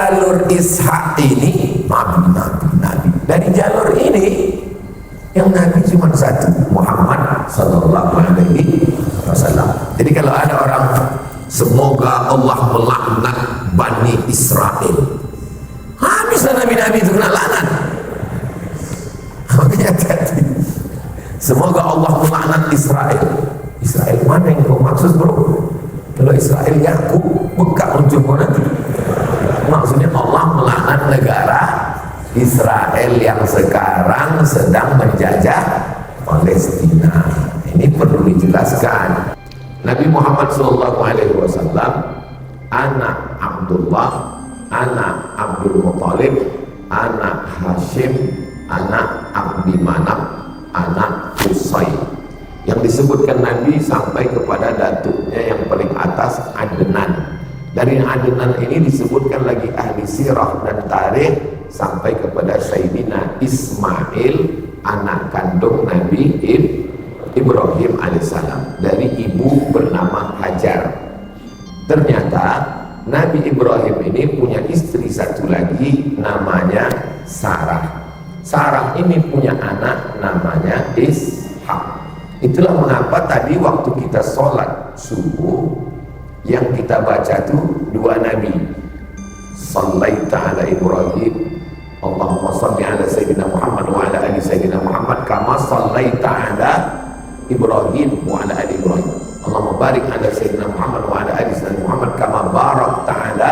jalur Ishak ini nabi. Dari jalur ini yang nabi cuma satu, Muhammad sallallahu alaihi wasallam. Jadi kalau ada orang semoga Allah melaknat Bani Israel, habis nabi-nabi itu kena laknat. Makanya hati-hati. Semoga Allah melaknat Israel. Israel mana yang kau maksud bro? Kalau Israel Yakub bekak ujungnya nanti. Maksudnya Allah melaknat negara Israel yang sekarang sedang menjajah Palestina. Ini perlu dijelaskan. Nabi Muhammad SAW, anak Abdullah, anak Abdul Muttalib, anak Hashim, anak Abdi Manaf, anak Qusay. Yang disebutkan Nabi sampai kepada datuknya yang paling atas, Adnan. Dari Adnan ini disebutkan lagi ahli sirah dan tarikh sampai kepada Sayyidina Ismail, anak kandung Nabi Ibrahim alaihissalam, dari ibu bernama Hajar. Ternyata Nabi Ibrahim ini punya istri satu lagi namanya Sarah. Sarah ini punya anak namanya Ishak. Itulah mengapa tadi waktu kita sholat subuh yang kita baca tuh dua nabi. Sallaita ala Ibrahim, Allahumma salli ala Sayyidina Muhammad wa ala ali Sayyidina Muhammad kama sallaita ala Ibrahim wa ala ali Ibrahim. Allahumma barik ala Sayyidina Muhammad wa ala ali Sayyidina Muhammad kama barakta ala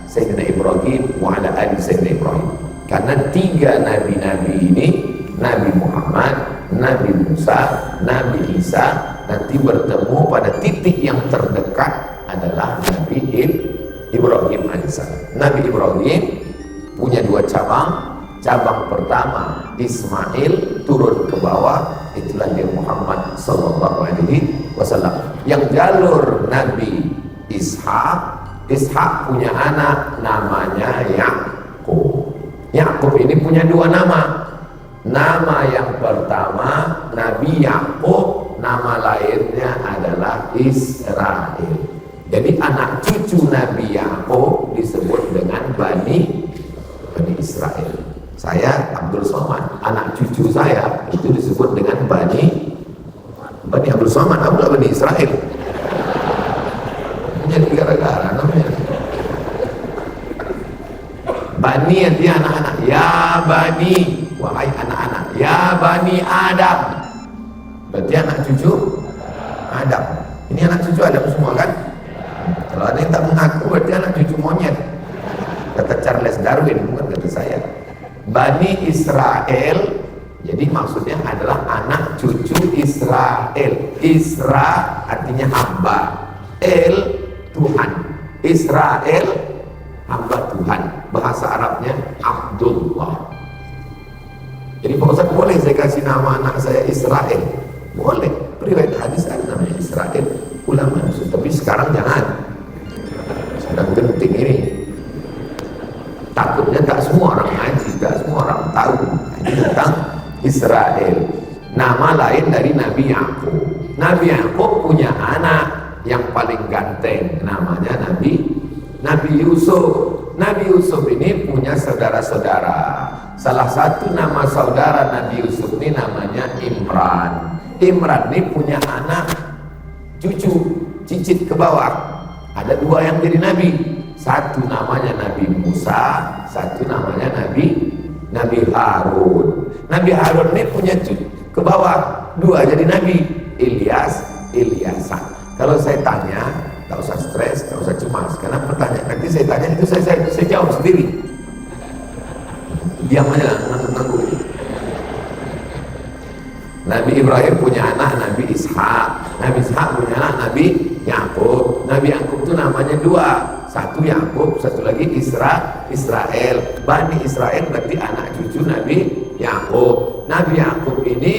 Sayyidina Ibrahim wa ala ali Sayyidina Ibrahim. Karena tiga nabi-nabi ini, Nabi Muhammad, Nabi Musa, Nabi Isa, nanti bertemu pada titik yang terdekat adalah Nabi Ibrahim alaihissalam. Nabi Ibrahim punya dua cabang. Cabang pertama Ismail turun ke bawah, itulah dia Muhammad sallallahu alaihi wasallam. Yang jalur Nabi Ishak punya anak namanya Yakub. Yakub ini punya dua nama. Nama yang pertama Nabi Yakub, nama lainnya adalah Israel. Jadi anak cucu Nabi Yakub disebut dengan Bani Israel. Saya Abdul Somad, anak cucu saya itu disebut dengan Bani Abdul Somad, Abdul Bani Israel. Jadi gara-gara namanya Bani, artinya anak-anak. Ya Bani, wahai anak-anak, ya Bani Adam, berarti anak cucu Adam. Ini anak cucu Adam semua kan? Kalau ada yang tak mengaku berarti anak cucu monyet, kata Charles Darwin, bukan kata saya. Bani Israel, jadi maksudnya adalah anak cucu Israel. Isra artinya hamba, El Tuhan, Israel hamba Tuhan, bahasa Arabnya Abdullah. Jadi Pak Ustaz, boleh saya kasih nama anak saya Israel? Boleh, riwayat hadis ada namanya Israel, ulama. Tapi sekarang jangan, sedang genting ini. Takutnya tak semua orang ngaji, tak semua orang tahu ini tentang Israel. Nama lain dari Nabi Yakub. Nabi Yakub punya anak yang paling ganteng, namanya Nabi Yusuf. Nabi Yusuf ini punya saudara-saudara. Salah satu nama saudara Nabi Yusuf ini namanya Imran. Imran ini punya anak cucu, cicit ke bawah. Ada dua yang jadi nabi. Satu namanya Nabi Musa, satu namanya Nabi Harun. Nabi Harun ini punya cucu ke bawah, dua jadi nabi, Ilyasa. Kalau saya tanya, tak usah stres, tak usah cemas, karena pertanyaan nanti saya tanya itu saya jawab sendiri. Diam aja lah, nanggung. Nabi Ibrahim punya anak Nabi Ishak. Nabi Ishak punya anak Nabi Yakub. Nabi Yakub itu namanya dua, satu Yakub, satu lagi Israel. Bani Israel berarti anak cucu Nabi Yakub. Nabi Yakub ini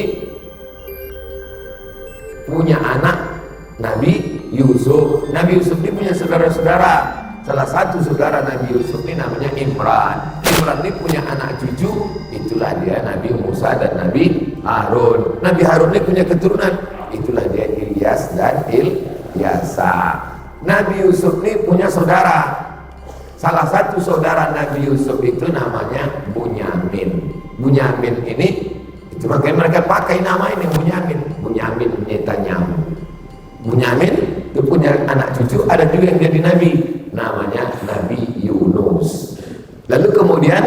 punya anak Nabi Yusuf. Nabi Yusuf ini punya saudara-saudara. Salah satu saudara Nabi Yusuf ini namanya Imran. Imran ini punya anak cucu, itulah dia Nabi Musa dan Nabi Harun. Nabi Harun ini punya keturunan, itulah dia Ilyas dan Ilyasa. Nabi Yusuf ini punya saudara. Salah satu saudara Nabi Yusuf itu namanya Bunyamin. Bunyamin ini, itu makanya mereka pakai nama ini Bunyamin. Bunyamin Netanyahu. Bunyamin itu punya anak cucu, ada juga yang jadi nabi, namanya Nabi Yunus. Lalu kemudian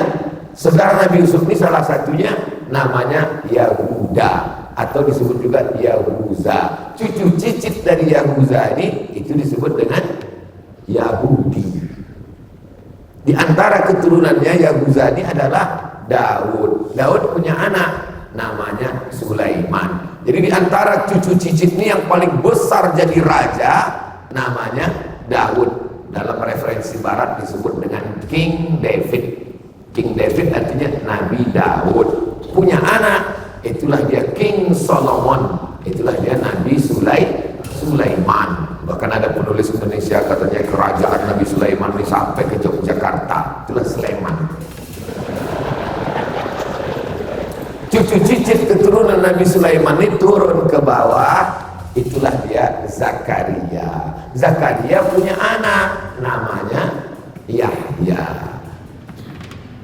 saudara Nabi Yusuf ini salah satunya namanya Yahuda, atau disebut juga Yahuza. Cucu cicit dari Yahuza ini itu disebut dengan Yahudi. Di antara keturunannya Yahuza ini adalah Daud. Daud punya anak namanya Sulaiman. Jadi di antara cucu cicit ini yang paling besar jadi raja namanya Daud. Dalam referensi barat disebut dengan King David. King David artinya Nabi Daud. Punya anak, itulah dia King Solomon. Itulah dia Nabi Sulaiman. Bahkan ada penulis Indonesia katanya kerajaan Nabi Sulaiman ini sampai ke Yogyakarta. Itulah Sleman. Cucu cicit keturunan Nabi Sulaiman ini turun ke bawah, itulah dia Zakaria. Zakaria punya anak namanya Yahya.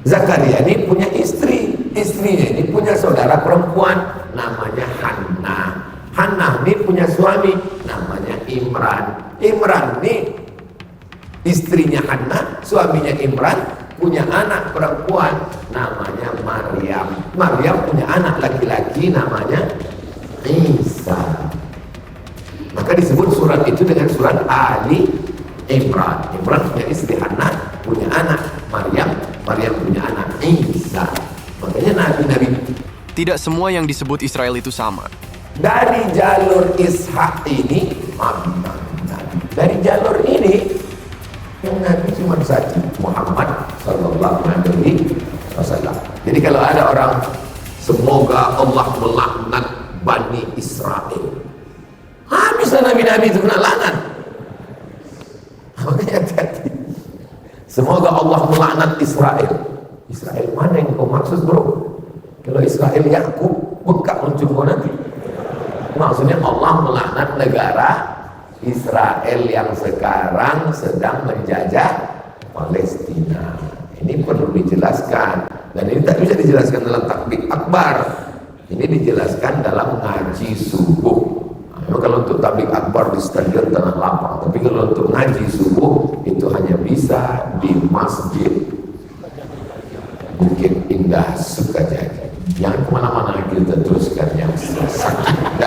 Zakaria ini punya istri, istrinya ini punya saudara perempuan namanya Hannah. Hannah ini punya suami namanya Imran. Imran ini istrinya Hannah, suaminya Imran, punya anak perempuan namanya Maryam. Maryam punya anak laki-laki namanya Isa. Maka disebut surat itu dengan surat Ali Imran. Imran punya istri Hannah, punya anak Maryam, Maryam punya anak Isa. Makanya nabi-nabi. Tidak semua yang disebut Israel itu sama. Dari jalur Ishak ini, dari jalur ini yang Nabi cuma satu, Muhammad Sallallahu Alaihi Wasallam. Jadi kalau ada orang, semoga Allah melaknat Bani Israel, habislah Nabi-Nabi itu kena laknat. Makanya hati-hati. Semoga Allah melaknat Israel. Israel mana yang kau maksud bro? Kalau Israel Yakub, bekak ujung kau nanti. Maksudnya Allah melaknat negara Israel yang sekarang sedang menjajah Palestina. Ini perlu dijelaskan, dan ini tak bisa dijelaskan dalam takbir akbar. Ini dijelaskan dalam ngaji subuh. Nah, kalau untuk takbir akbar di stadion Tanah Lapang, tapi kalau untuk ngaji subuh itu hanya bisa di masjid Bukit Indah Sukajadi. Jangan kemana-mana, kita teruskan yang sakit.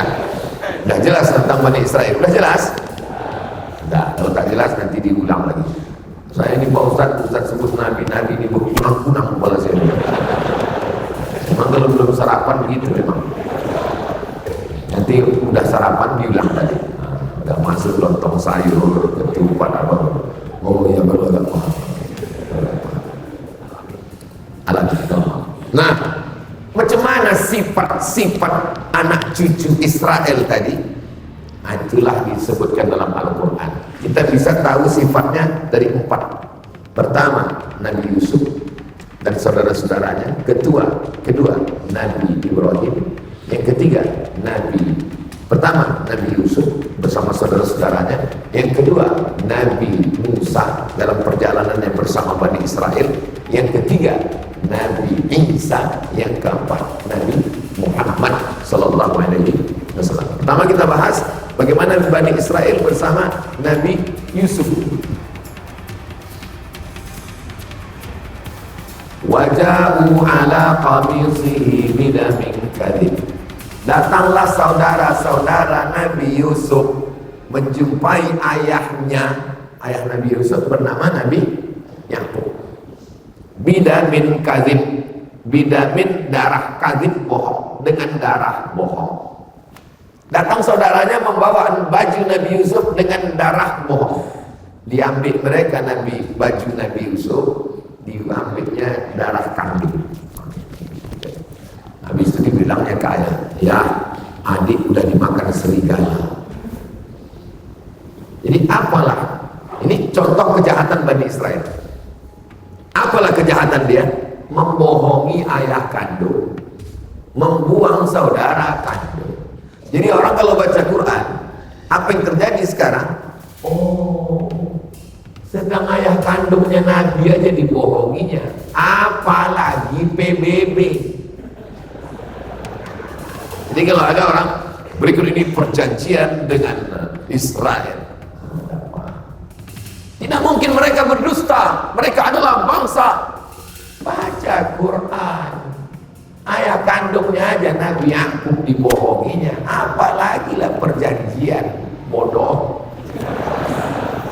Dah jelas tentang Bani Israel, udah jelas? Dah, kalau tak jelas nanti diulang lagi. Saya ini Pak Ustaz sebut Nabi-Nabi ini berkunang-kunang kepala saya. Memang kalau belum sarapan begitu memang. Nanti udah sarapan diulang tadi. Udah masuk lontong sayur, ketupat apa. Oh ya baru agak paham. Alhamdulillah. Nah, macam mana sifat-sifat anak cucu Israel tadi? Nah, itulah disebutkan dalam Al-Quran. Kita bisa tahu sifatnya dari 4. Pertama, Nabi Yusuf dan saudara-saudaranya. Kedua, Nabi Ibrahim. Yang ketiga, Pertama, Nabi Yusuf bersama saudara-saudaranya. Yang kedua, Nabi Musa dalam perjalanannya bersama Bani Israel. Yang ketiga, Nabi Isa. Yang keempat, Nabi Muhammad Sallallahu Alaihi Wasallam. Pertama kita bahas bagaimana Bani Israel bersama Nabi Yusuf. Waja'u ala qamisihi bidamin kadhib. Datanglah saudara-saudara Nabi Yusuf menjumpai ayahnya. Ayah Nabi Yusuf bernama Nabi Yakub. Bidamin kadhib. Bidamin darah, kadhib bohong, dengan darah bohong. Datang saudaranya membawa baju Nabi Yusuf dengan darah bohong. Diambil mereka baju Nabi Yusuf, diambilnya darah kambing. Habis itu dibilangnya ke ayah, ya adik udah dimakan serigala. Jadi apalah, ini contoh kejahatan Bani Israel. Apalah kejahatan dia? Membohongi ayah kandung, membuang saudara kandung. Jadi orang kalau baca Quran, apa yang terjadi sekarang? Oh, sedang ayah kandung kandungnya Nabi aja dibohonginya, apalagi PBB. Jadi kalau ada orang berikut ini perjanjian dengan Israel, tidak mungkin mereka berdusta, mereka adalah bangsa. Baca Quran, ayah kandungnya aja Nabi Yakub dibohonginya, apalagi lah perjanjian. Bodoh.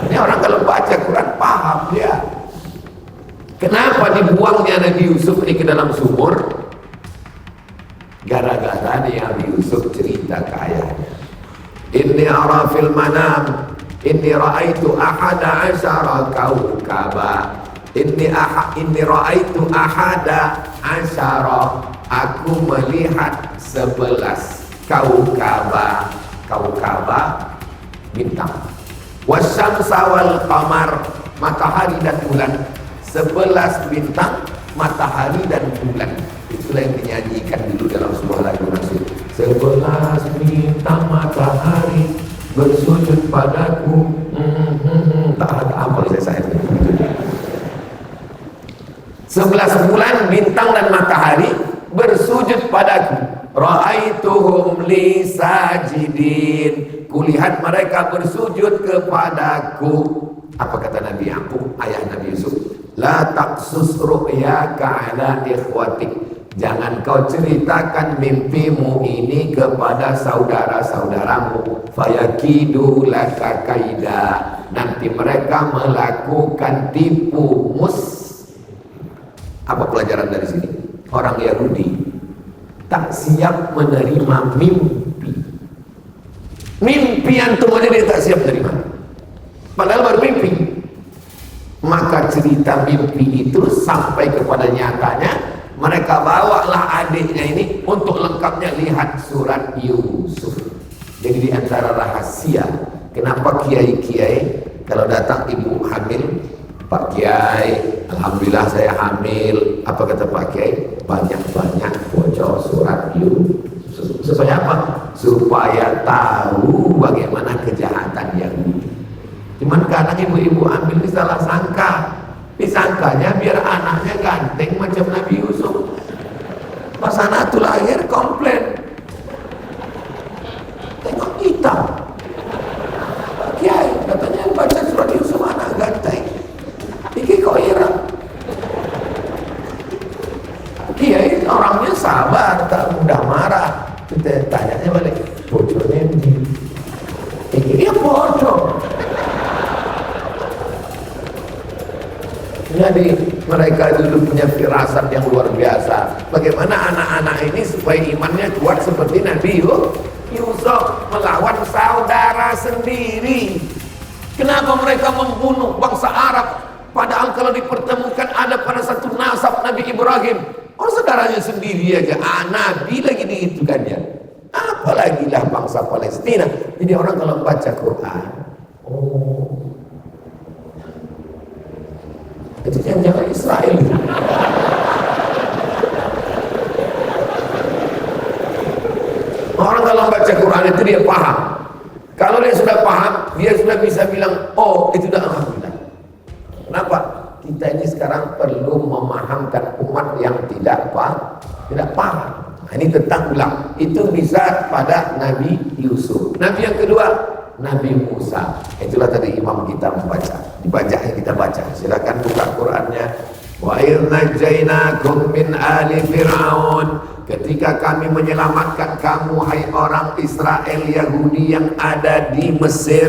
Ini orang kalau baca Quran paham dia. Kenapa dibuangnya Nabi Yusuf ini ke dalam sumur? Gara-gara Nabi Yusuf cerita ke ayahnya, inni ara fil manam inni ra'aitu ahada asyara kaukaba, inni ra'aitu ahada asyara, aku melihat 11 kaukaba. Kaukaba bintang, wasyamsa wal qamar, matahari dan bulan. 11 bintang, matahari dan bulan. Itulah yang dinyanyikan dulu dalam sebuah lagu nasyid. 11 bintang matahari bersujud padaku. Tak ada apa saya 11 bulan, bintang dan matahari bersujud padaku. Ra'aituhum li sajidin, kulihat mereka bersujud kepadaku. Apa kata Nabi Yakub, ayah Nabi Yusuf? La taqsus ru'yaka ala ikhwatik, jangan kau ceritakan mimpimu ini kepada saudara-saudaramu. Fayakidu laka kaida, nanti mereka melakukan tipu mus. Apa pelajaran dari sini? Orang Yahudi tak siap menerima mimpi. Mimpi antum aja dia tak siap menerima, padahal baru mimpi. Maka cerita mimpi itu sampai kepada nyatanya, mereka bawalah adiknya ini untuk lengkapnya lihat surat Yusuf. Jadi di antara rahasia kenapa kiai-kiai kalau datang ibu hamil, Pak Kiai, alhamdulillah saya hamil. Apa kata Pak Kiai? Banyak-banyak bocor surat Yusuf. Supaya apa? Supaya tahu bagaimana kejahatan Yahudi. Cuman kadang ibu-ibu hamil ini salah sangka. Disangkanya biar anaknya ganteng macam Nabi Yusuf. Pas anak itu lahir komplain, tengok kita Pak Kiai, katanya baca surat Yusuf anak ganteng. Iki kok irang. Kiai orangnya sabar, tak mudah marah. Kita tanya balik, bocornya ini. Iki ya bocor. Jadi mereka dulu punya firasat yang luar biasa. Bagaimana anak-anak ini supaya imannya kuat seperti Nabi Yusuf melawan saudara sendiri. Kenapa mereka membunuh bangsa Arab? Padahal kalau dipertemukan ada pada satu nasab Nabi Ibrahim. Orang saudaranya sendiri aja, Nabi lagi dihitungkannya. Apalagi lah bangsa Palestina. Jadi orang kalau baca Quran, itu jangan Israel. Orang kalau baca Quran itu dia paham. Kalau dia sudah paham, dia sudah bisa bilang, oh itu dah alhamdulillah. Kenapa? Kita ini sekarang perlu memahamkan umat yang tidak paham. Nah, ini tentang ulang. Itu bisa pada Nabi Yusuf. Nabi yang kedua, Nabi Musa. Itulah tadi imam kita membaca. Dibacanya kita baca. Silakan buka Qurannya. Wa irnajainakum min ali fir'aun, ketika kami menyelamatkan kamu hai orang Israel Yahudi yang ada di Mesir.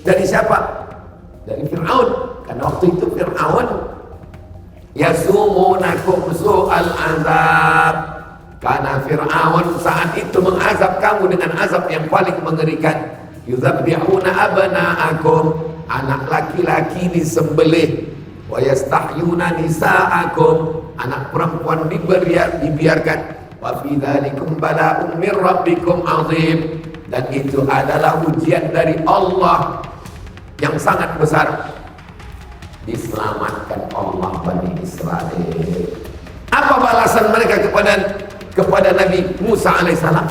Dari siapa? Dari Fir'aun. Karena waktu itu Fir'aun yasumunakum su'al azab, karena Fir'aun saat itu mengazab kamu dengan azab yang paling mengerikan. Yuzabbihuna abna'akum, anak laki-laki disembelih. Wa yastahyuna nisa'akum, anak perempuan dibiarkan. Wa fi dzalikum bala'un min rabbikum 'azim, dan itu adalah ujian dari Allah yang sangat besar. Diselamatkan Allah Bani Israel. Apa balasan mereka kepada Nabi Musa alaihissalam?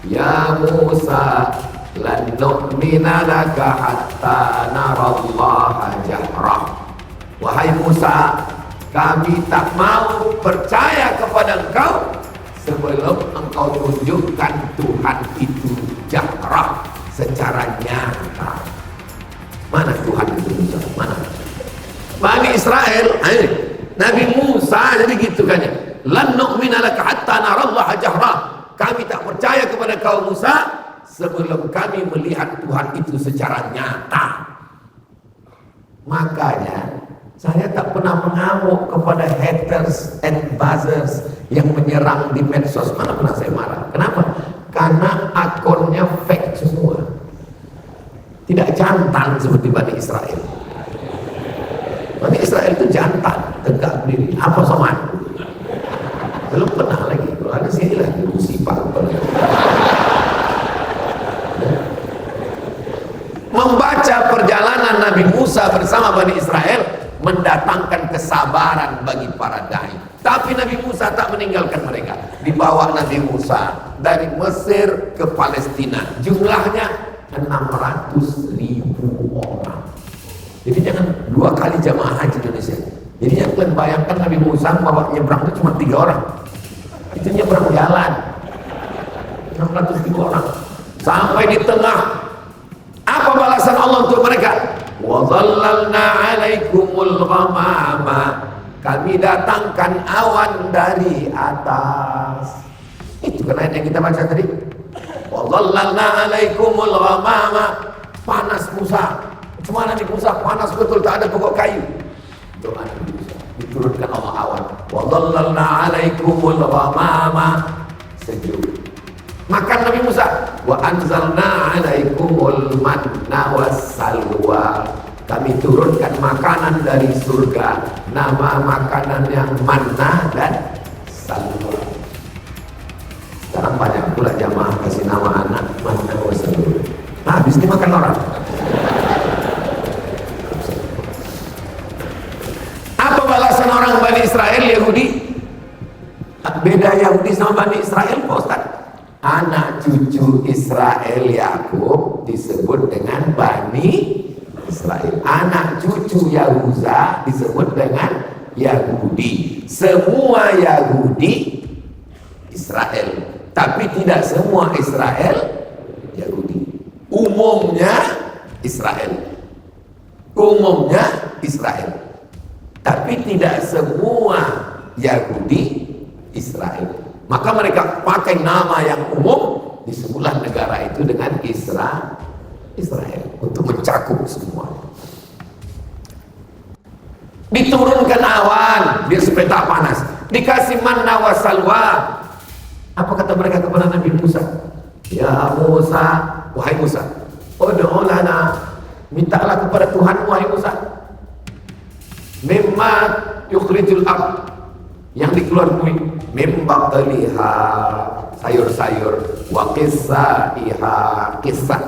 Ya Musa, lan nu'mina laka hatta narallaha jahrah. wahai Musa, kami tak mau percaya kepada engkau sebelum engkau tunjukkan Tuhan itu jahrah, secara nyata. Mana Tuhan itu Musa? Mana? Bani Israel, Nabi Musa jadi gitu kan ya. Lan nu'mina laka hatta narallaha jahrah. Kami tak percaya kepada kau Musa sebelum kami melihat Tuhan itu secara nyata. Makanya saya tak pernah mengamuk kepada haters and buzzers yang menyerang di medsos. Mana pernah saya marah. Kenapa? Karena akunnya fake semua. Tidak jantan seperti Bani Israel. Bani Israel itu jantan, tegak berdiri. Apa sama? Belum pernah lagi. Kalau ada sini lagi musibah. Membaca perjalanan Nabi Musa bersama Bani Israel mendatangkan kesabaran bagi para dai. Tapi Nabi Musa tak meninggalkan mereka. Dibawa Nabi Musa dari Mesir ke Palestina. Jumlahnya 600.000 orang. Jadi jangan 2 kali jamaah haji Indonesia. Jadi yang kalian bayangkan Nabi Musa bawa nyebrang itu cuma 3 orang. Itu nyebrang jalan. 600.000 orang. Sampai di tengah. Apa balasan Allah untuk mereka? Wa dhallalna 'alaikumul ghamama. Kami datangkan awan dari atas. Itu kan ayat yang kita baca tadi. Wa dhallalna 'alaikumul ghamama. Panas Musa. Cuma Nabi Musa panas betul, tak ada pokok kayu. Doa Nabi Musa. Diturunkan Allah awan. Wa dhallalna 'alaikumul ghamama. Sejuk. Makan Nabi Musa. Wa anzalna 'alaikumul manna wassalwa. Kami turunkan makanan dari surga. Nama makanan yang manna dan salwa. Sekarang banyak pula jamaah kasih nama anak manna wassalwa. Nah, habis dimakan orang. Apa balasan orang Bani Israel Yahudi? Beda Yahudi sama Bani Israel, Pak Ustaz. Anak cucu Israel Yakub disebut dengan Bani Israel. Anak cucu Yahuza disebut dengan Yahudi. Semua Yahudi Israel, tapi tidak semua Israel Yahudi. Umumnya Israel. Umumnya Israel. Tapi tidak semua Yahudi Israel. Maka mereka pakai nama yang umum, disebutlah negara itu dengan Israel untuk mencakup semua. Diturunkan awan biar supaya tak panas. Dikasih manna wa salwa. Apa kata mereka kepada Nabi Musa? Ya Musa, wahai Musa, ud'u lana, mintalah kepada Tuhan wahai Musa. Mimma yukhrijul ardh, yang dikeluarkan bumi, mimbaqliha, sayur-sayur, wa qissaiha, kisah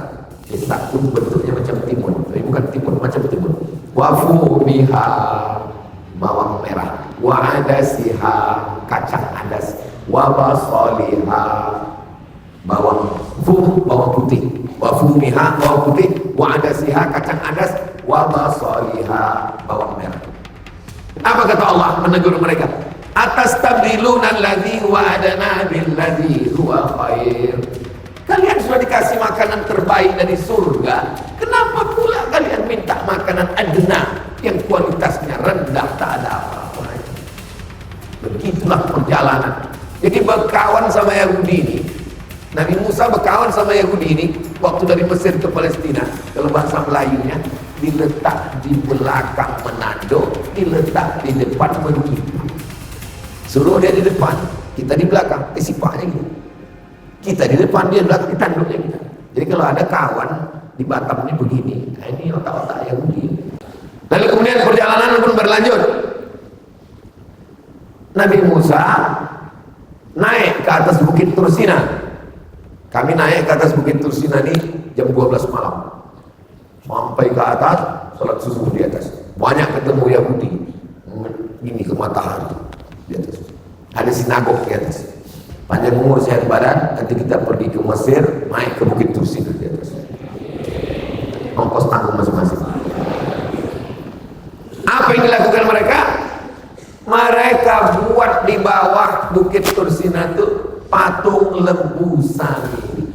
itu bentuknya macam timun, tapi bukan timun, macam timun. Wa fumiha, bawang merah, wa adasiha, kacang adas, wa basaliha, bawang putih, wa fumiha, bawang putih, wa adasiha, kacang adas, wa basaliha, bawang merah. Apa kata Allah menegur mereka? Atas tabiluna alladhi wa'adana billadhi huwa khair. Kalian sudah dikasih makanan terbaik dari surga, kenapa pula kalian minta makanan adna yang kualitasnya rendah, tak ada apa-apa? Begitulah perjalanan. Jadi berkawan sama Yahudi ini, Nabi Musa berkawan sama Yahudi ini waktu dari Mesir ke Palestina. Kalau bahasa Melayunya, diletak di belakang menado, diletak di depan begitu. Suruh dia di depan, kita di belakang, sifatnya gitu. Kita di depan, dia di belakang, ditanduknya kita. Jadi kalau ada kawan di Batam ini begini, nah ini otak-otak Yahudi. Lalu kemudian perjalanan pun berlanjut. Nabi Musa naik ke atas bukit Tursina. Kami naik ke atas bukit Tursina ini jam 12 malam. Sampai ke atas, sholat subuh di atas. Banyak ketemu Yahudi. Ini ke matahari di atas. Ada sinagog di atas. Panjang umur sehat badan, nanti kita pergi ke Mesir, naik ke bukit Tursina di atas. Ongkos tanggung masing-masing. Apa yang dilakukan mereka? Mereka buat di bawah Bukit Tursina itu patung lembu Samiri.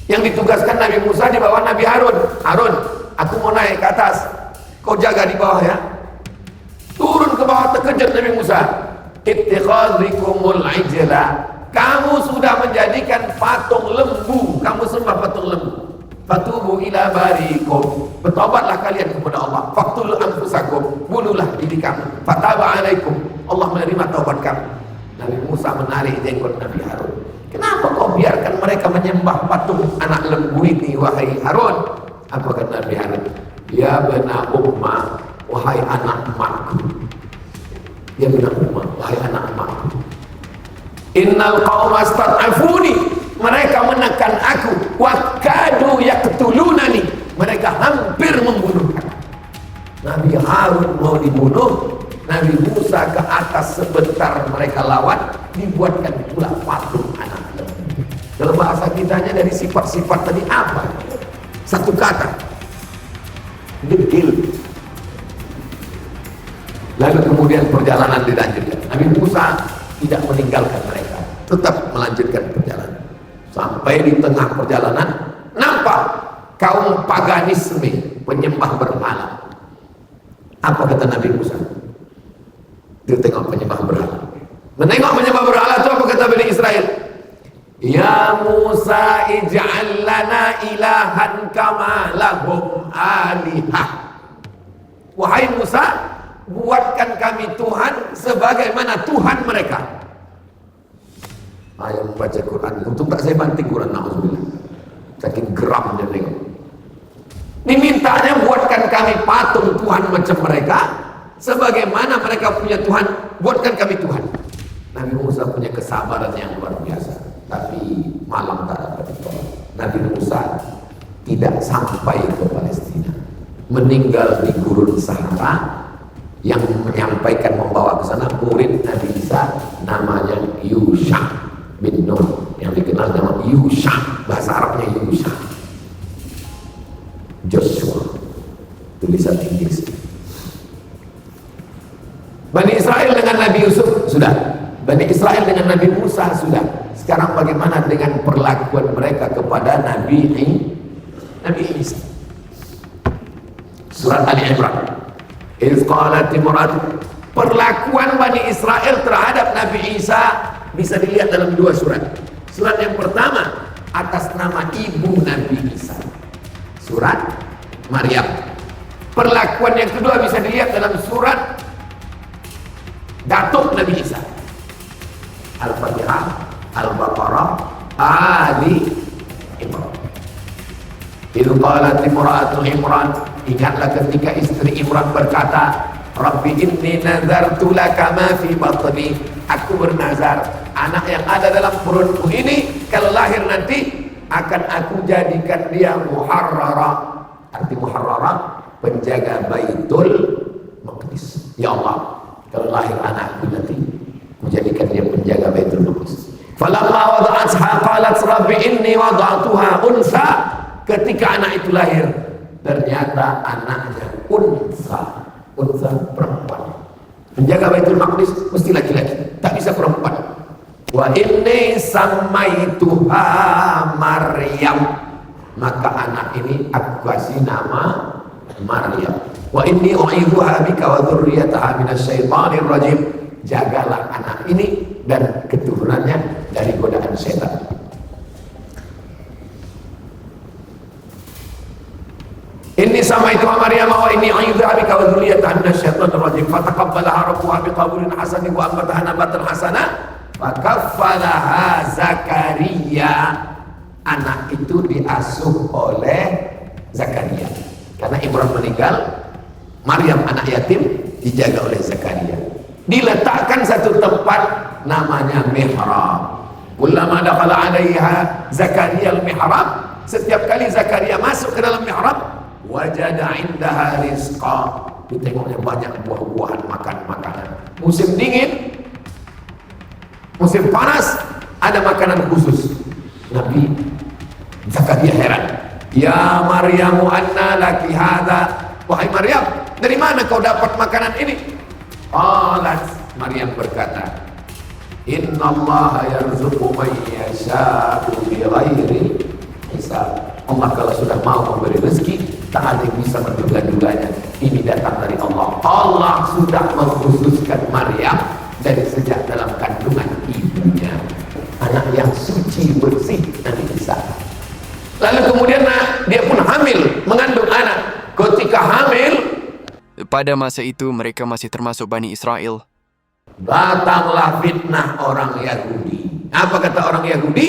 Yang ditugaskan Nabi Musa di bawah Nabi Harun. Harun, aku mau naik ke atas, kau jaga di bawah ya. Turun ke bawah, terkejut Nabi Musa. Ittikhadhikumul ijla, kamu sudah menjadikan patung lembu, kamu sembah patung lembu. Fatubu ila barikum, bertobatlah kalian kepada Allah. Faqtulu anfusakum, bunuhlah diri kamu. Fataba alaikum, Allah menerima taubat kamu. Nabi Musa menarik jenggot Nabi Harun. Kenapa kau biarkan mereka menyembah patung anak lembu ini, wahai Harun? Apa kata Nabi Harun? Ya bena umma, wahai anak emakku. Ya bena umma, wahai anak emakku. Innal qauma stad'afuni, mereka menekan aku. Wa kadu yaqtulunani, mereka hampir membunuh aku. Nabi Harun mau dibunuh, Nabi Musa ke atas sebentar mereka lawan, dibuatkan pula patung anak lembu. Dalam bahasa kitanya dari sifat-sifat tadi apa? Satu kata, degil. Lalu kemudian perjalanan dilanjutkan. Nabi Musa tidak meninggalkan mereka, tetap melanjutkan perjalanan. Sampai di tengah perjalanan nampak kaum paganisme, penyembah berhala. Apa kata Nabi Musa? Dia tengok penyembah berhala. Menengok penyembah berhala itu apa kata Bani Israel? Ya Musa ij'al lana ilahan kama lahum alihah. Wahai Musa, buatkan kami Tuhan sebagaimana Tuhan mereka. Ayah membaca Quran, untuk tak saya banting Quran, na'udzubillah. Saking geramnya tengok. Dimintanya buatkan kami patung Tuhan macam mereka, sebagaimana mereka punya Tuhan, buatkan kami Tuhan. Nabi Musa punya kesabaran yang luar biasa, tapi malam tak dapat ditolak. Nabi Musa tidak sampai ke Palestina, meninggal di gurun Sahara. Yang menyampaikan, membawa ke sana murid Nabi Isa, namanya Yusha bin Nun, yang dikenal nama Yusha, bahasa Arabnya Yusha. Joshua, tulisan Inggris. Bani Israel dengan Nabi Yusuf sudah, Bani Israel dengan Nabi Musa sudah. Sekarang bagaimana dengan perlakuan mereka kepada Nabi Isa? Surat Ali Imran. Iz qalat imra'atu, perlakuan Bani Israel terhadap Nabi Isa bisa dilihat dalam dua surat. Surat yang pertama atas nama ibu Nabi Isa, surat Maryam. Perlakuan yang kedua bisa dilihat dalam surat datuk Nabi Isa, Al-Fatihah, Al-Baqarah, Ali Imran. Idh qalat imra'atu Imran, ingatlah ketika istri Imran berkata, Rabbi inni nazartu laka ma fi batni, aku bernazar anak yang ada dalam perutku ini kalau lahir nanti akan aku jadikan dia muharrara. Arti muharrara, penjaga Baitul Maqdis. Ya Allah, kalau lahir anakku nanti aku jadikan dia penjaga Baitul Maqdis. Falamma wada'atha qalat rabbi inni wada'tuha unsa. Ketika anak itu lahir, ternyata anaknya unsa perempuan. Menjaga Baitul Maqdis mesti laki-laki, tak bisa perempuan. Wa inni samaituha Maryam, maka anak ini aku kasih nama Maryam. Wa inni u'idzuha bika wa dzurriyyataha minasyaitonir rajim, jagalah anak ini dan keturunannya dari godaan setan. Inni samaitu Maryam wa inni u'idzuha bika wa dzurriyyataha minasyaitonir rajim fataqabbalaha rabbuha biqabulin hasanin wa anbataha nabatan hasana fakaffalaha Zakaria. Anak itu diasuh oleh Zakaria karena Imran meninggal, Maryam anak yatim dijaga oleh Zakaria. Diletakkan satu tempat namanya mihrab. Kullama dakhala 'alaiha Zakaria al-mihrab, setiap kali Zakaria masuk ke dalam mihrab, wajada indaha rizqa, ditengoknya banyak buah-buahan, makanan. Musim dingin, musim panas ada makanan khusus. Nabi Zakaria heran, ya Maryamu anna laki hadha, wahai Maryam, dari mana kau dapat makanan ini? Qalat, Maryam berkata, innallaha yarzuqu man yasha'u bighairi hisab. Allah kalau sudah mau memberi rezeki, tak ada yang bisa menduga-duganya. Ini datang dari Allah. Allah sudah mengkhususkan Maryam dari sejak dalam kandungan ibunya, anak yang suci bersih Nabi Isa. Lalu kemudian dia pun hamil, mengandung anak. Ketika hamil, Pada masa itu mereka masih termasuk Bani Israel. datanglah fitnah orang Yahudi. Apa kata orang Yahudi?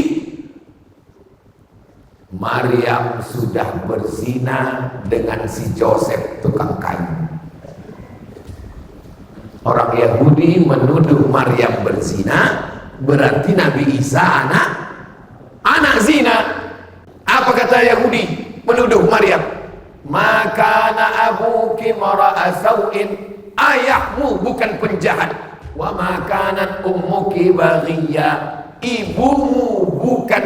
Maryam sudah berzina dengan si Joseph tukang kayu. Orang Yahudi menuduh Maryam berzina, berarti Nabi Isa anak zina. Apa kata Yahudi menuduh Maryam? Makana abuki mara'a sau'in, ayahmu bukan penjahat. Wa makanat ummuki baghiyya, ibumu bukan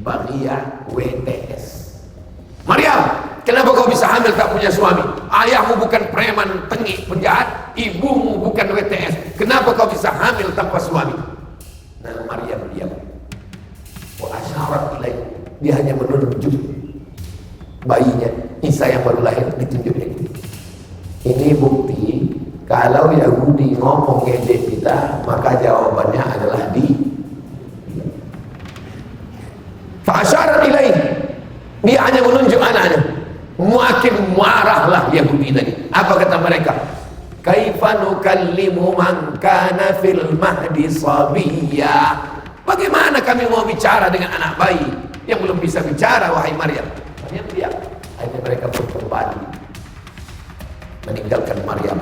baghiyah WTS. Maryam, kenapa kau bisa hamil tak punya suami? Ayahmu bukan preman, tengik, penjahat. Ibumu bukan WTS. Kenapa kau bisa hamil tanpa suami? Nah, Maryam diam. Wa asyarat ilaih, dia hanya menunjuk bayinya Isa yang baru lahir, ditunjuknya gitu. Ini bukti kalau Yahudi ngomong ngedek kita, maka jawabannya adalah di fa'asyarat ilaih, dia hanya menunjuk anaknya. Makin marahlah Yahudi tadi. Apa kata mereka? Kaifa nukallimu man kana fil mahdi sabiyya. Bagaimana kami mau bicara dengan anak bayi yang belum bisa bicara, wahai Maryam? Maryam diam. Akhirnya mereka pun kembali meninggalkan Maryam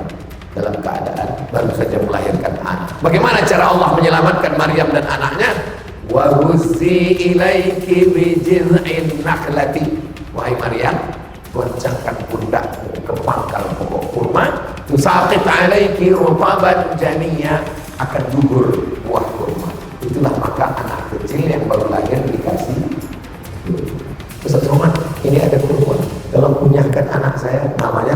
dalam keadaan baru saja melahirkan anak. Bagaimana cara Allah menyelamatkan Maryam dan anaknya? Wa huzzi ilaiki bi jiz'in nakhlati. Wahai Maryam, goncangkan pundakmu ke pangkal pokok kurma, tusaqit alaiki rutaban janiyya, akan gugur buah kurma. Itulah maka anak kecil yang baru lahir dikasih. Ustaz Somad, ini ada kurma. Kalau punyakan anak saya, namanya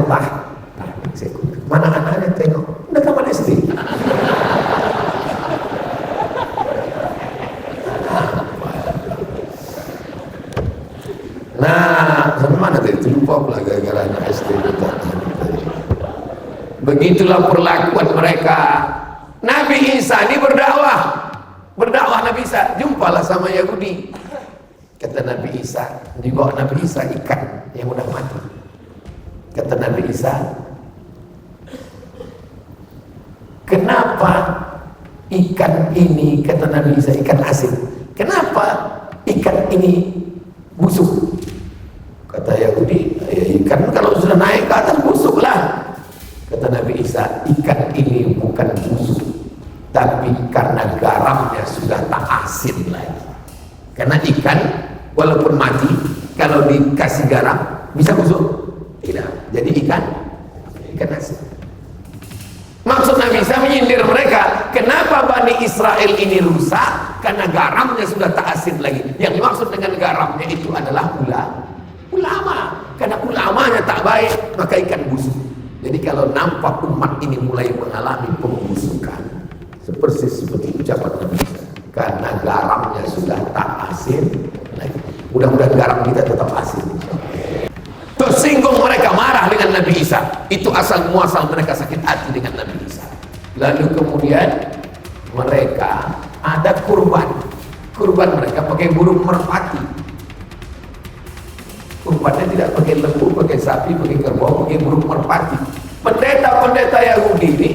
mana anaknya, tengok udah taman SD. Nah, sampai mana tadi? Lupa pula gara-gara anak SD. Begitulah perlakuan mereka. Nabi Isa ini berdakwah Nabi Isa, jumpalah sama Yahudi. Kata Nabi Isa, dibawa Nabi Isa ikan yang udah mati. Kata Nabi Isa, kenapa ikan ini, kata Nabi Isa, ikan asin, kenapa ikan ini busuk? Kata Yahudi, ya, ikan kalau sudah naik ke atas busuklah. Kata Nabi Isa, ikan ini bukan busuk, tapi karena garamnya sudah tak asin lagi. Karena ikan walaupun mati, kalau dikasih garam bisa busuk? Tidak. Jadi ikan asin. Maksud Nabi Isa menyindir mereka, kenapa Bani Israel ini rusak? Karena garamnya sudah tak asin lagi. Yang dimaksud dengan garamnya itu adalah ulama. Karena ulamanya tak baik, maka ikan busuk. Jadi kalau nampak umat ini mulai mengalami pembusukan, seperti ucapan Nabi Isa, karena garamnya sudah tak asin lagi. Mudah-mudahan garam kita tetap asin. Tersinggung mereka, marah dengan Nabi Isa. Itu asal muasal mereka sakit hati dengan Nabi Isa. Lalu kemudian mereka ada kurban mereka pakai burung merpati. Kurbannya tidak pakai lembu, pakai sapi, pakai kerbau, pakai burung merpati. Pendeta-pendeta Yahudi ini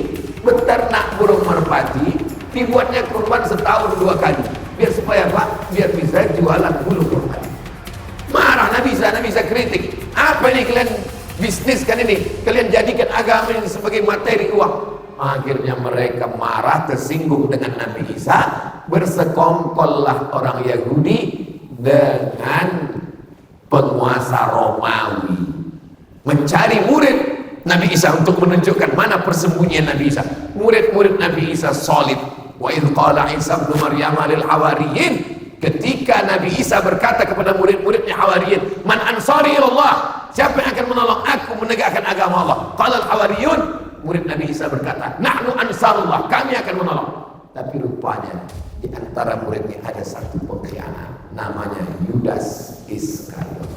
beternak burung merpati, dibuatnya kurban setahun 2 kali. Biar supaya apa? Biar bisa jualan bulu merpati. Marah Nabi Isa kritik. Apa ini kalian bisniskan ini? Kalian jadikan agama ini sebagai materi uang. Akhirnya mereka marah, tersinggung dengan Nabi Isa. Bersekongkollah orang Yahudi dengan penguasa Romawi, mencari murid Nabi Isa untuk menunjukkan mana persembunyian Nabi Isa. Murid-murid Nabi Isa solid. Wa idh qala Isa ibn Maryam lil hawariyin, ketika Nabi Isa berkata kepada murid-muridnya Hawariyin, man ansari ilallah, siapa yang akan menolong aku menegakkan agama Allah. Qala al-hawariyun, murid Nabi Isa berkata, nahnu ansarullah, kami akan menolong. Tapi rupanya di antara muridnya ada satu pengkhianat, namanya Yudas Iskariot.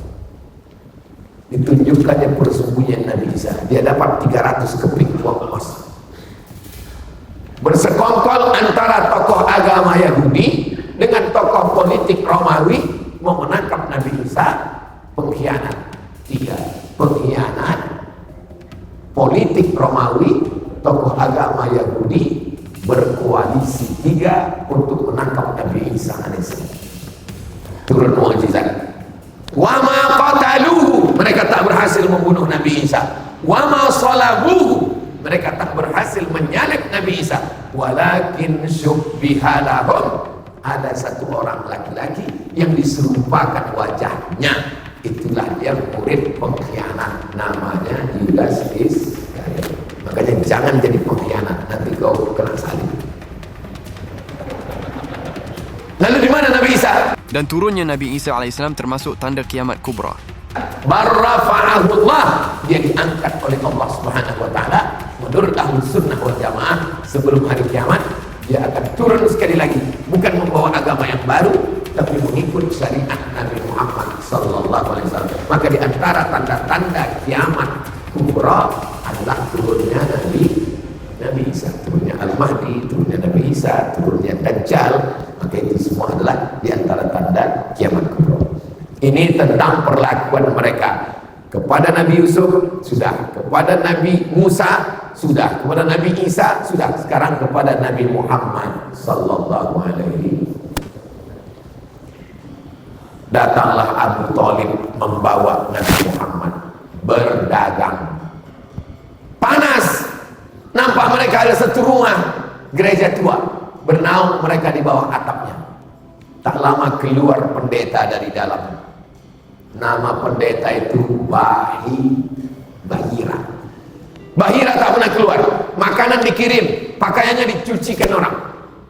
Ditunjukkannya persembunyian Nabi Isa. Dia dapat 300 keping uang emas. Bersekongkol antara tokoh agama Yahudi dengan tokoh politik Romawi mau menangkap Nabi Isa. Pengkhianat 3, pengkhianat politik Romawi, tokoh agama Yahudi berkoalisi 3 untuk menangkap Nabi Isa alaihissalam. Turun mukjizat. Wa ma qataluhu, mereka tak berhasil membunuh Nabi Isa. Wa ma salabuhu, mereka tak berhasil menyalib Nabi Isa. Walakin syubbiha lahum, ada satu orang laki-laki yang diserupakan wajahnya. Itulah yang murid pengkhianat, namanya Yudas Iskariot. Makanya jangan jadi pengkhianat, nanti kau kena salib. Lalu di mana Nabi Isa? Dan turunnya Nabi Isa alaihissalam termasuk tanda kiamat kubra. Barrafa'ahullah, dia diangkat oleh Allah Subhanahu wa taala. Menurut Ahlus Sunnah wal Jamaah, sebelum hari kiamat dia akan turun sekali lagi, bukan membawa agama yang baru, tapi mengikut syariat Nabi Muhammad sallallahu alaihi wasallam. Maka di antara tanda-tanda kiamat kubra adalah turunnya Nabi Isa, turunnya Al-Mahdi, turunnya Nabi Isa, turunnya Dajjal. Maka itu semua adalah di antara tanda kiamat kubra. Ini tentang perlakuan mereka kepada Nabi Yusuf sudah, kepada Nabi Musa sudah, kepada Nabi Isa sudah, sekarang kepada Nabi Muhammad sallallahu alaihi. Datanglah Abu Thalib membawa Nabi Muhammad berdagang. Panas, nampak mereka ada satu rumah gereja tua, bernaung mereka di bawah atapnya. Tak lama keluar pendeta dari dalam. Nama pendeta itu Bahira. Bahira tak pernah keluar, makanan dikirim, pakaiannya dicucikan orang,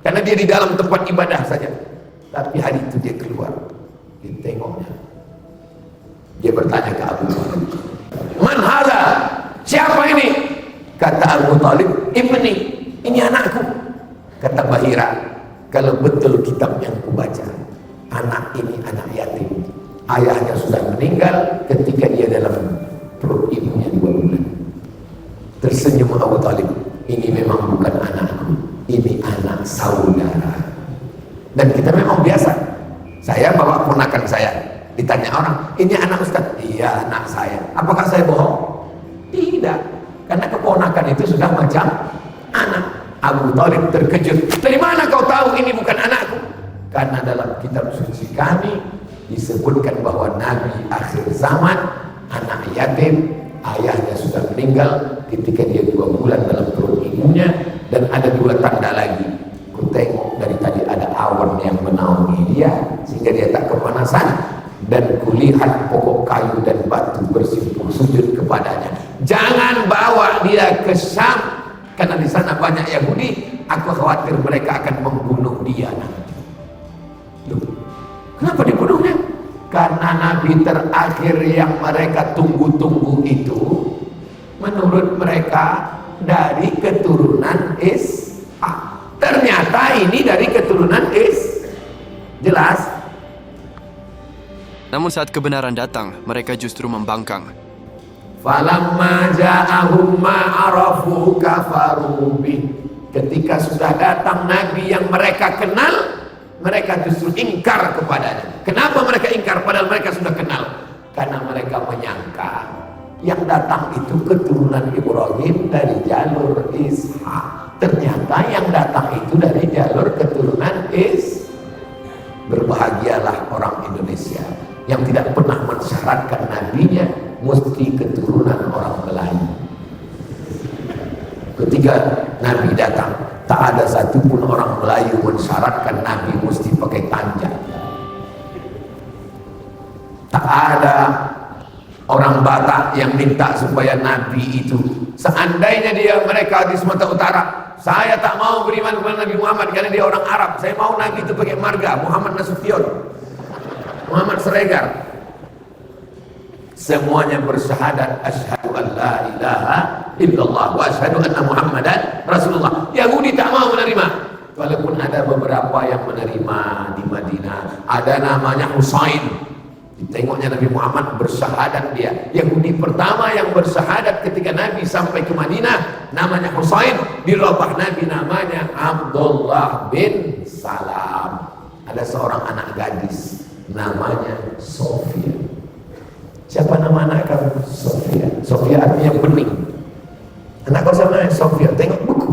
karena dia di dalam tempat ibadah saja. Tapi hari itu dia keluar, ditengoknya. Dia bertanya ke Abu Thalib, "Man hadha? Siapa ini?" Kata Abu Thalib, "Ibni, ini anakku." Kata Bahira, "Kalau betul kitab yang kubaca, anak ini anak yatim. Ayahnya sudah meninggal ketika dia dalam perut ibunya 2 bulan." Tersenyum Abu Thalib, "Ini memang bukan anakku, ini anak saudara." Dan kita memang biasa, saya bawa ponakan saya, ditanya orang, "Ini anak Ustaz?" "Iya, anak saya." Apakah saya bohong? Tidak, karena keponakan itu sudah macam anak. Abu Thalib terkejut, "Dari mana kau tahu ini bukan anakku?" Karena dalam kitab suci kami disebutkan bahwa Nabi akhir zaman, anak yatim, ayahnya sudah meninggal ketika dia 2 bulan dalam perut ibunya. Dan ada 2 tanda lagi, ku tengok dari tadi ada awan yang menaungi dia sehingga dia tak kepanasan, dan kulihat pokok kayu dan batu bersimpul sujud kepadanya. Jangan bawa dia ke Syam, karena di sana banyak Yahudi, aku khawatir mereka akan membunuh dia nanti. Loh, kenapa dibunuhnya? Karena Nabi terakhir yang mereka tunggu-tunggu itu menurut mereka dari keturunan Ishak. Ternyata ini dari keturunan jelas. Namun saat kebenaran datang, mereka justru membangkang. Falamma ja'ahum ma arafu kafaru bih. Ketika sudah datang Nabi yang mereka kenal, mereka justru ingkar kepadanya. Kenapa mereka ingkar padahal mereka sudah kenal? Karena mereka menyangka yang datang itu keturunan Ibrahim dari jalur Ishak. Ternyata yang datang itu dari jalur keturunan Berbahagialah orang Indonesia yang tidak pernah mensyaratkan nabinya mesti keturunan orang Melayu. Ketika Nabi datang, tak ada satupun orang Melayu mensyaratkan Nabi mesti pakai tanjak. Tak ada orang Batak yang minta supaya Nabi itu, seandainya mereka di Sumatera Utara, saya tak mau beriman kepada Nabi Muhammad karena dia orang Arab, saya mau Nabi itu pakai marga Muhammad Nasution, Muhammad Siregar. semuanya bersyahadat asyhadu an la ilaha illallah wa asyhadu anna muhammadan rasulullah. Yahudi tak mau menerima, walaupun ada beberapa yang menerima di Madinah. Ada namanya Husain, ditengoknya Nabi Muhammad bersyahadat dia. Yahudi pertama yang bersyahadat ketika Nabi sampai ke Madinah namanya Husain. Di lubang Nabi namanya Abdullah bin Salam. Ada seorang anak gadis namanya Sofia. Siapa nama anak kamu? Sofia. Sofia artinya bening. Anak kau siapa namanya? Sofia. Tengok buku.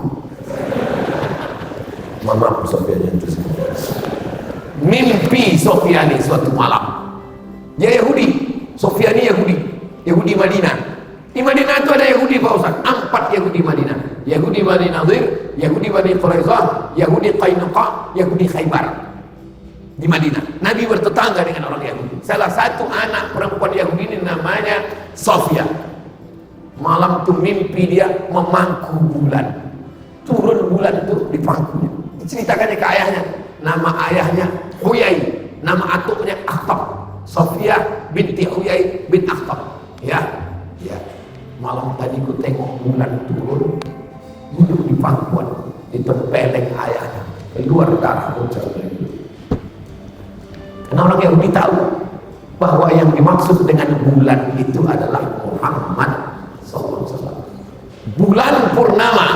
Maaf Sofia itu. Mimpi Sofia ini suatu malam. Dia Yahudi. Sofia ini Yahudi. Yahudi Madinah. Di Madinah itu ada Yahudi Pak Ustaz. 4 Yahudi Madinah. Yahudi Bani Nadir, Yahudi Bani Quraizah, Yahudi Qainuqa, Yahudi Khaybar. Di Madinah, Nabi bertetangga dengan orang Yahudi. Salah satu anak perempuan Yahudi ini namanya Sofia. Malam itu mimpi dia memangku bulan. Turun bulan itu di pangkunya. Diceritakannya ke ayahnya. Nama ayahnya Huyai, nama atuknya Akhtab. Sofia binti Huyai bin Akhtab. Ya. Malam tadi ku tengok bulan turun, duduk di pangkuan, ditempeleng ayahnya, keluar darah bocah. Karena orang Yahudi tahu bahwa yang dimaksud dengan bulan itu adalah Muhammad SAW. Bulan purnama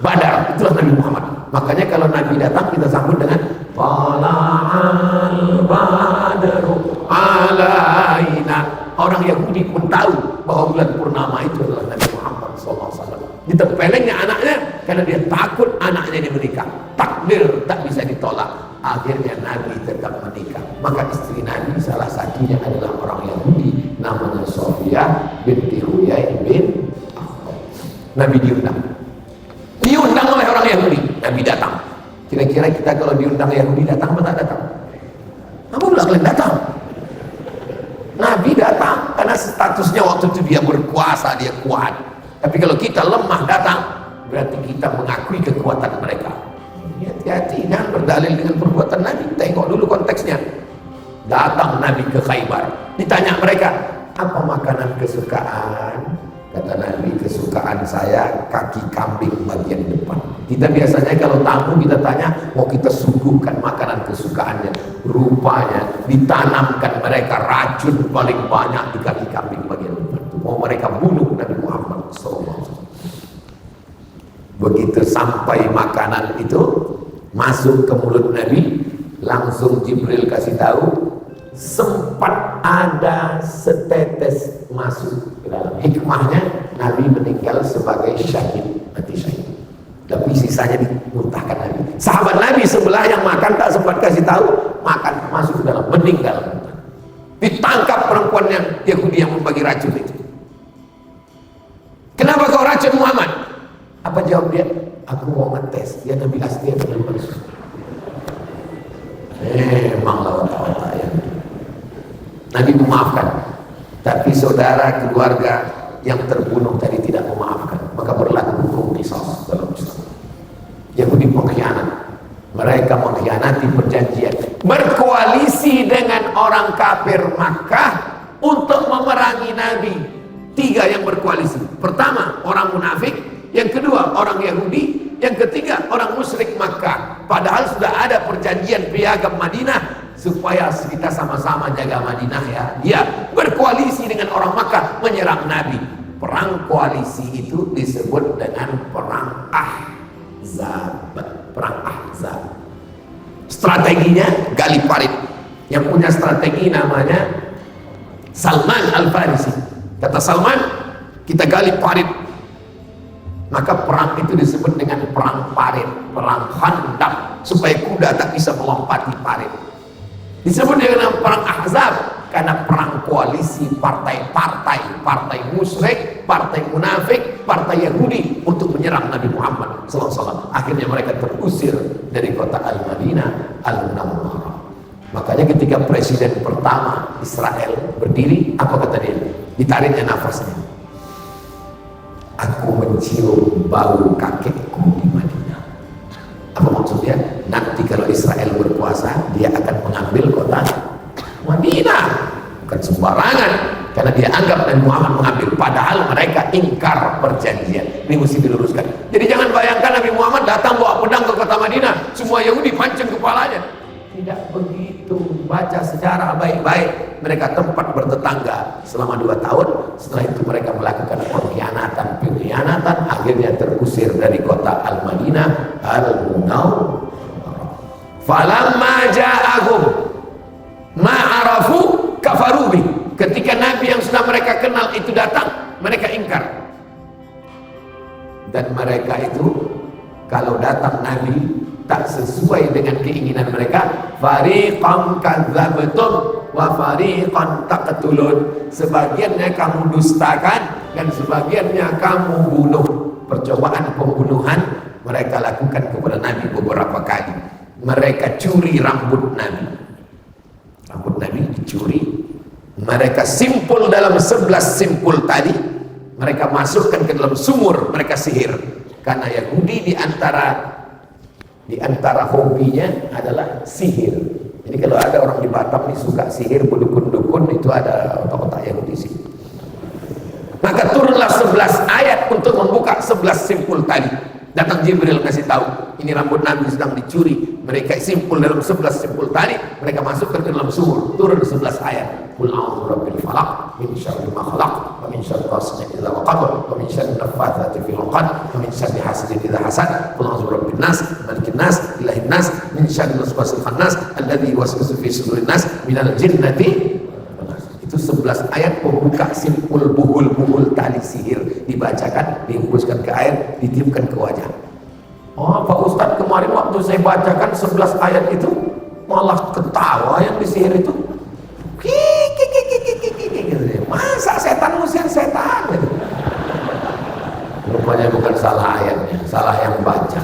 Badar, itulah Nabi Muhammad. Makanya kalau Nabi datang kita sambut dengan Tala'al Badru alaina. Orang Yahudi pun tahu bahwa bulan purnama itu adalah Nabi Muhammad SAW. Ditempelengnya anaknya karena dia takut anaknya ini menikah. Takdir tak bisa ditolak. Akhirnya Nabi tetap menikah. Maka istri Nabi salah satunya adalah orang Yahudi namanya Sofia binti Huyai bin Akhtab. Nabi diundang oleh orang Yahudi. Nabi datang. Kira-kira kita kalau diundang Yahudi datang atau tak datang? Apa pula kalian datang? Nabi datang karena statusnya waktu itu dia berkuasa, dia kuat. Tapi kalau kita lemah datang, berarti kita mengakui kekuatan mereka. Hati-hati, jangan berdalil dengan perbuatan Nabi. Tengok dulu konteksnya. Datang Nabi ke Khaybar, ditanya mereka, apa makanan kesukaan? Kata Nabi, kesukaan saya kaki kambing bagian depan. Kita biasanya kalau tamu kita tanya, mau kita suguhkan makanan kesukaannya. Rupanya ditanamkan mereka racun paling banyak di kaki kambing bagian depan. Mau mereka bunuh Nabi Muhammad SAW. Begitu sampai makanan itu masuk ke mulut Nabi, langsung Jibril kasih tahu, sempat ada setetes masuk ke dalam. Hikmahnya Nabi meninggal sebagai syahid, mati syahid. Tapi sisanya dimuntahkan Nabi. Sahabat Nabi sebelah yang makan tak sempat kasih tahu, makan masuk ke dalam, meninggal. Ditangkap perempuan yang Yahudi yang membagi racun itu. Kenapa kau racun Muhammad? Apa jawab dia? Aku mau ngetes dia Nabi asli atau Nabi palsu. Memang lawan ya. Nabi memaafkan, tapi saudara keluarga yang terbunuh tadi tidak memaafkan, maka berlaku hukum qisas dalam Islam. Yahudi pengkhianat, mereka mengkhianati perjanjian, berkoalisi dengan orang kafir Makkah untuk memerangi Nabi. 3 yang berkoalisi. Pertama orang munafik, yang kedua orang Yahudi, yang ketiga orang musyrik Makkah. Padahal sudah ada perjanjian piagam Madinah supaya kita sama-sama jaga Madinah ya. Dia berkoalisi dengan orang Makkah menyerang Nabi. Perang koalisi itu disebut dengan perang Ahzab. Perang Ahzab. Strateginya gali parit. Yang punya strategi namanya Salman Al-Farisi. Kata Salman, kita gali parit. Maka perang itu disebut dengan perang parit, perang Khandaq, supaya kuda tak bisa melompati parit. Disebut dengan perang Ahzab karena perang koalisi partai-partai, partai musyrik, partai munafik, partai Yahudi untuk menyerang Nabi Muhammad SAW. Akhirnya mereka terusir dari kota Al-Madinah Al-Munawwarah. Makanya ketika presiden pertama Israel berdiri, apa kata dia? Ditariknya nafasnya. Aku mencium bau kakekku di Madinah. Apa maksudnya? Nanti kalau Israel berkuasa, dia akan mengambil kota Madinah. Bukan sembarangan. karena dia anggap Nabi Muhammad mengambil, padahal mereka ingkar perjanjian. Ini mesti diluruskan. Jadi jangan bayangkan Nabi Muhammad datang bawa pedang ke kota Madinah, semua Yahudi pancung kepalanya. Tidak begitu. Baca sejarah baik-baik. Mereka tempat bertetangga selama 2 tahun. Setelah itu mereka melakukan pengkhianatan, akhirnya terusir dari kota Al-Madinah Al-Munawwarah. Falamma ja'ahum ma'arafu kafarubi. Ketika Nabi yang sudah mereka kenal itu datang, mereka ingkar. Dan mereka itu kalau datang Nabi tak sesuai dengan keinginan mereka, fariqan kadzabtum wa fariqan taqtulun. Sebagiannya kamu dustakan dan sebagiannya kamu bunuh. Percobaan pembunuhan mereka lakukan kepada Nabi beberapa kali. Mereka curi rambut Nabi. Rambut Nabi dicuri. Mereka simpul dalam 11 simpul tadi, mereka masukkan ke dalam sumur, mereka sihir. Karena Yahudi di antara hobinya adalah sihir. Jadi kalau ada orang di Batam nih suka sihir, berdukun-dukun, itu ada otak-otak Yahudi sih. Maka turunlah 11 ayat untuk membuka 11 simpul tadi. Datang Jibril kasih tahu, ini rambut Nabi sedang dicuri. Mereka simpul dalam 11 simpul tadi, mereka masukkan ke dalam sumur. Turun 11 ayat. Qul a'udzu birabbil falaq min syarri ma khalaq wa min syarri ghasiqin idza waqab wa min syarri naffatsati fil 'uqad wa min syarri hasidin idza hasad. Qul a'udzu birabbin nas, malikin nas, ilahin nas, min syarri waswasil khannas alladzi yuwaswisu fi sudurin nas minal jinnati. Itu 11 ayat pembuka simpul buhul-buhul tali sihir, dibacakan, dihembuskan ke air, ditiupkan ke wajah. Oh, Pak Ustadz, kemarin waktu saya bacakan 11 ayat itu malah ketawa yang disihir itu. Masa setan ngusir setan? Rupanya bukan salah ayatnya, salah yang baca.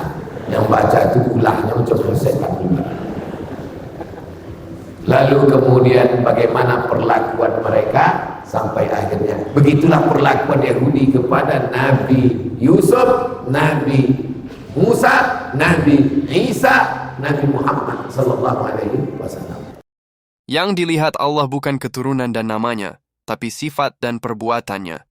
Yang baca itu ulahnya cuma setan juga. Lalu kemudian bagaimana perlakuan mereka sampai akhirnya begitulah perlakuan Yahudi kepada Nabi Yusuf, Nabi Musa, Nabi Isa, Nabi Muhammad sallallahu alaihi wasallam. Yang dilihat Allah bukan keturunan dan namanya, tapi sifat dan perbuatannya.